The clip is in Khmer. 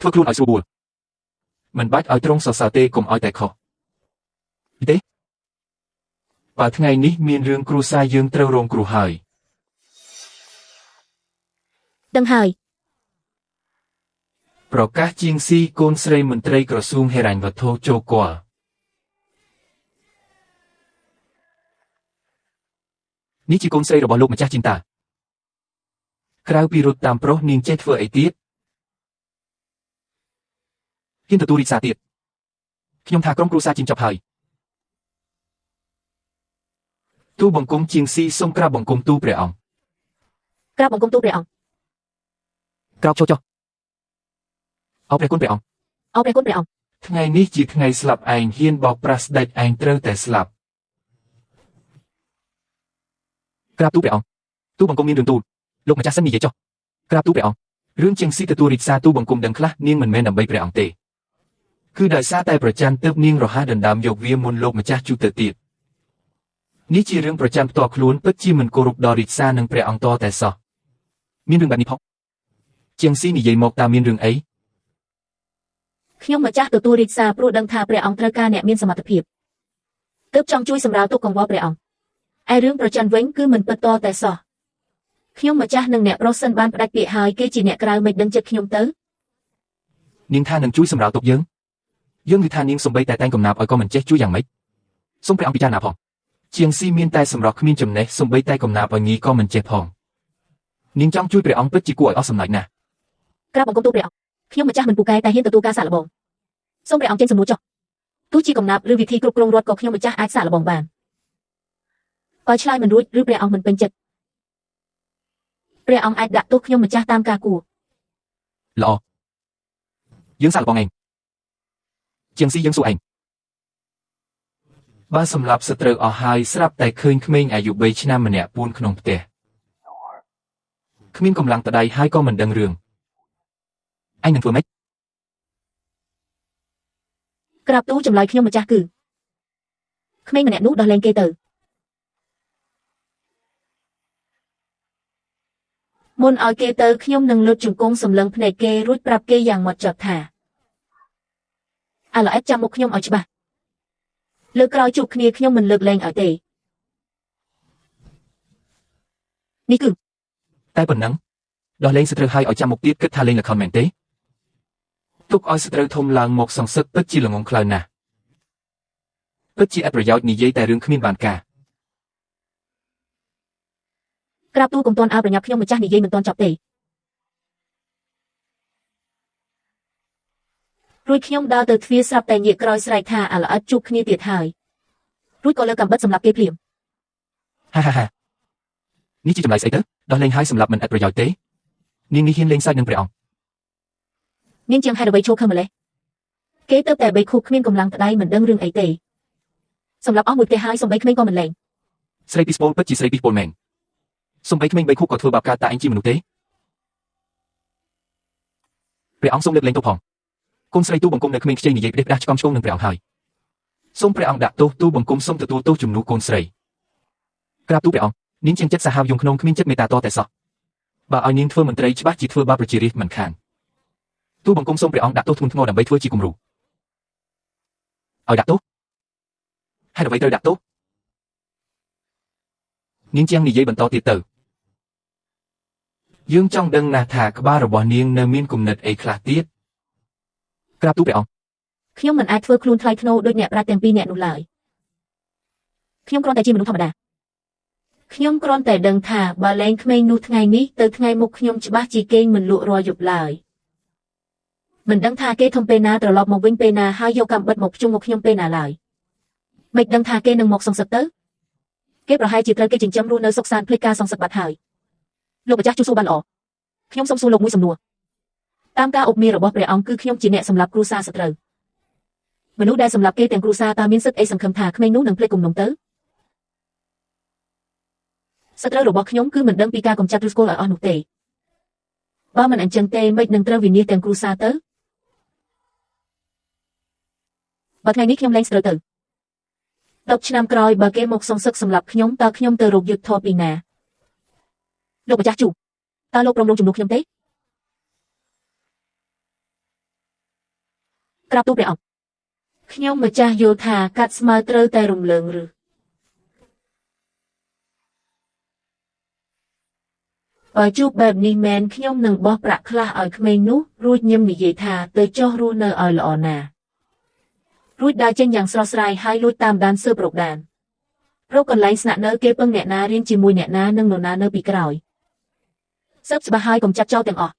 ធ្វើខ្លួនឲ្យស្រួលបួលមិនបាច់ឲ្យត្រង់សរសើរទេកុំឲ្យតែខុសទេបើថ្ងៃនេះមានរឿងគ្រួសារយើងត្រូវរងគ្រោះហើយដឹងហើយប្រកាសជាងស៊ីកូនស្រីមន្ត្រីក្រសួងហិរញ្ញវត្ថុចូលគាល់នេះជាកូនស្រីរបស់លោកម្ចាស់ជីនតាក្រៅពីរត់តាមប្រុសនាងចេះធ្វើអីទៀតហ៊ានទទួលរាជសារទៀតខ្ញុំថាក្រុមគ្រួសារជីនចប់ហើយទូបង្គំជាងស៊ីសូមក្រាបបង្គំទូព្រះអង្គក្រាបបង្គំទូព្រះអង្គក្រាបចុះអរព្រះគុណព្រះអង្គអរព្រះគុណព្រះអង្គថ្ងៃនេះជាថ្ងៃស្លាប់ឯងហ៊ានបោកប្រាស់ស្ដេចឯងត្រូវតែស្លាប់ក្រាបទូព្រះអង្គទូបង្គំមានរឿងទូលលោកម្ចាស់សិននិយាយចុះក្រាបទូព្រះអង្គរឿងជាងស៊ីទទួលរាជសារទូបង្គំដឹងខ្លះនាងមិនមែនដើម្បីព្រះអង្គទេគឺដោយសារតែប្រច័ណ្ឌទើបនាងរហ័សដណ្ដើមយកវាមុនលោកម្ចាស់ជូតទៅទៀតនេះជារឿងប្រច័ណ្ឌផ្ទាល់ខ្លួនពិតជាមិនគោរពដល់រាជសារនិងព្រះអង្គតតែសោះមានរឿងបែបនេះផងជាងស៊ីនិយាយមកតើមានរឿងអីខ្ញុំម្ចាស់ទទួលរាជសារព្រោះដឹងថាព្រះអង្គត្រូវការអ្នកមានសមត្ថភាពទើបចង់ជួយសម្រាលទុកកង្វល់ព្រះអង្គឯរឿងប្រច័ណ្ឌវិញគឺមិនពិតតតែសោះខ្ញុំម្ចាស់និងអ្នកប្រុសសិនបានផ្ដាច់ពាក្យហើយគេជាអ្នកក្រៅមិនដឹងចិត្តខ្ញុំទៅនាងថានឹងជួយសម្រាលទុកយើងគឺថានាងសំបីតែតែងកំណាព្យឲ្យក៏មិនចេះជួយយ៉ាងម៉េចសូមព្រះអង្គពិចារណាផងជាងស៊ីមានតែសម្រស់គ្មានចំណេះសំបីតែកំណាព្យឲ្យងាយក៏មិនចេះផងនាងចង់ជួយព្រះអង្គពិតជាគួរឲ្យអស់សំណើចណាស់ក្រាបបង្គំទូព្រះអង្គខ្ញុំម្ចាស់មិនពូកែតែហ៊ានទទួលការសាកល្បងសូមព្រះអង្គចេញសំណួរចុះទោះជាកំណាព្យឬវិធីគ្រប់គ្រងរដ្ឋក៏ខ្ញុំម្ចាស់អាចសាកល្បងបានបើឆ្លើយមិនរួចឬព្រះអង្គមិនពេញចិត្តព្រះអង្គអាចដាក់ទោសខ្ញុំម្ចាស់តាមការគួរល្អយើងសាកល្បងឯងជាងស៊ីយើងសួរឯងបើសម្លាប់សត្រូវអស់ហើយស្រាប់តែឃើញក្មេងអាយុ3ឆ្នាំម្នាក់ពួនក្នុងផ្ទះគ្មានកម្លាំងតដៃហើយក៏មិនដឹងរឿងឯងនឹងធ្វើម៉េចក្រាបទូលចម្លើយខ្ញុំម្ចាស់គឺក្មេងម្នាក់នោះដោះលែងគេទៅមុនឲ្យគេទៅខ្ញុំនឹងលុតជង្គង់សម្លឹងភ្នែកគេរួចប្រាប់គេយ៉ាងម៉ត់ចត់ថាឥឡូវចាំមុខខ្ញុំឲ្យច្បាស់លើកក្រោយជួបគ្នាខ្ញុំមិនលើកលែងឲ្យទេនេះគឺតែប៉ុណ្ណឹងដោះលែងសត្រូវហើយឲ្យចាំមុខទៀតគិតថាលេងល្ខោនមែនទេទុកឲ្យសត្រូវធំឡើងមកសងសឹកពិតជាល្ងងខ្លៅណាស់ពិតជាអត់ប្រយោជន៍និយាយតែរឿងគ្មានបានការក្រាបទូលកុំទាន់ឲ្យប្រញាប់ខ្ញុំម្ចាស់និយាយមិនទាន់ចប់ទេរួចខ្ញុំដើរទៅទ្វារស្រាប់តែងាកក្រោយស្រែកថាឥឡូវជួបគ្នាទៀតហើយរួចក៏លើកកាំបិតសម្រាប់គេភ្លាមហានេះជាចម្លើយស្អីទៅដោះលែងហើយសម្រាប់មិនឥតប្រយោជន៍ទេនាងនេះហ៊ានលេងសើចនឹងព្រះអង្គនាងជាងហេតុអ្វីឈោខឹងម្លេះគេទៅតែ3ខូបគ្មានកម្លាំងក្តីមិនដឹងរឿងអីទេសម្រាប់អស់មួយផ្ទះហើយសំបីក្មេងក៏មិនលែងស្រីពីស្ពូលពិតជាស្រីពីស្ពូលមែនសំបីក្មេង3ខូបក៏ធ្វើបាបការតាឯងជាមនុស្សទេព្រះអង្គសូមលើកលែងទោសផងកូនស្រីទូបង្គំនៅក្មេងខ្ចីនិយាយផ្ដេសផ្ដាស់ឆ្កំឆ្គងនឹងព្រះអង្គហើយសូមព្រះអង្គដាក់ទោសទូបង្គំសូមទទួលទោសជំនួសកូនស្រីក្រាបទូលព្រះអង្គនាងជាចិត្តសាហាវយងក្នុងគ្មានចិត្តមេត្តាតតែសោះបើឲ្យនាងធ្វើមន្ត្រីច្បាស់ជាធ្វើបាបប្រជារាស្ត្រមិនខានទូបង្គំសូមព្រះអង្គដាក់ទោសធ្ងន់ធ្ងរដើម្បីធ្វើជាគំរូឲ្យដាក់ទោសហេតុអ្វីត្រូវដាក់ទោសនាងជាងនិយាយបន្តទៀតទៅយើងចង់ដឹងណាស់ថាក្បាលរបស់នាងនៅមានគំនិតអីខ្លះទៀតក្រាបទូលព្រះអង្គខ្ញុំមិនអាចធ្វើខ្លួនថ្លៃថ្នូរដូចអ្នកប្រាជ្ញទាំងពីរអ្នកនោះឡើយខ្ញុំគ្រាន់តែជាមនុស្សធម្មតាខ្ញុំគ្រាន់តែដឹងថាបើលែងក្មេងនោះថ្ងៃនេះទៅថ្ងៃមុខខ្ញុំច្បាស់ជាគេងមិនលក់រាល់យប់ឡើយមិនដឹងថាគេធំពេលណាត្រឡប់មកវិញពេលណាហើយយកកាំបិតមកភ្ជុំមកខ្ញុំពេលណាឡើយមិនដឹងថាគេនឹងមកសងសឹកទៅគេប្រហែលជាត្រូវគេចិញ្ចឹមរស់នៅសុខសាន្តភ្លេចការសងសឹកបាត់ហើយលោកម្ចាស់ជួសសួរបានល្អខ្ញុំសូមសួរលោកមួយសំណួរតាមការអុកមីរបស់ព្រះអង្គគឺខ្ញុំជាអ្នកសម្លាប់គ្រួសារសត្រូវមនុស្សដែលសម្លាប់គេទាំងគ្រួសារតើមានសិទ្ធិអីសង្ឃឹមថាក្មេងនោះនឹងភ្លេចគំនុំទៅសត្រូវរបស់ខ្ញុំគឺមិនដឹងពីការកំចាត់ឬស្គាល់ឲ្យអស់នោះទេបើមិនអញ្ចឹងទេមិននឹងត្រូវវិនិច្ឆ័យទាំងគ្រួសារទៅបើថ្ងៃនេះខ្ញុំលែងស្រូវទៅ10ឆ្នាំក្រោយបើគេមកសងសឹកសម្រាប់ខ្ញុំតើខ្ញុំទៅរកយុទ្ធធម៌ពីណាលោកម្ចាស់ជូតើលោកព្រមរងជំនួសខ្ញុំទេ ក្រាបទូលព្រះអង្គខ្ញុំម្ចាស់យល់ថាកាត់ស្មៅត្រូវតែរំលើងឬបើជួបបែបនេះមែនខ្ញុំនឹងបោះប្រាក់ខ្លះឲ្យក្មេងនោះរួចញឹមនិយាយថាទៅចុះរស់នៅឲ្យល្អណារួចដើរចេញយ៉ាងស្រស់ស្រាយហើយលួចតាមដានស៊ើបរកដានរកកន្លែងស្នាក់នៅគេពឹងអ្នកណារៀនជាមួយអ្នកណានិងនរណានៅពីក្រោយស៊ើបច្បាស់ហើយកុំចាប់ចោលទាំងអស់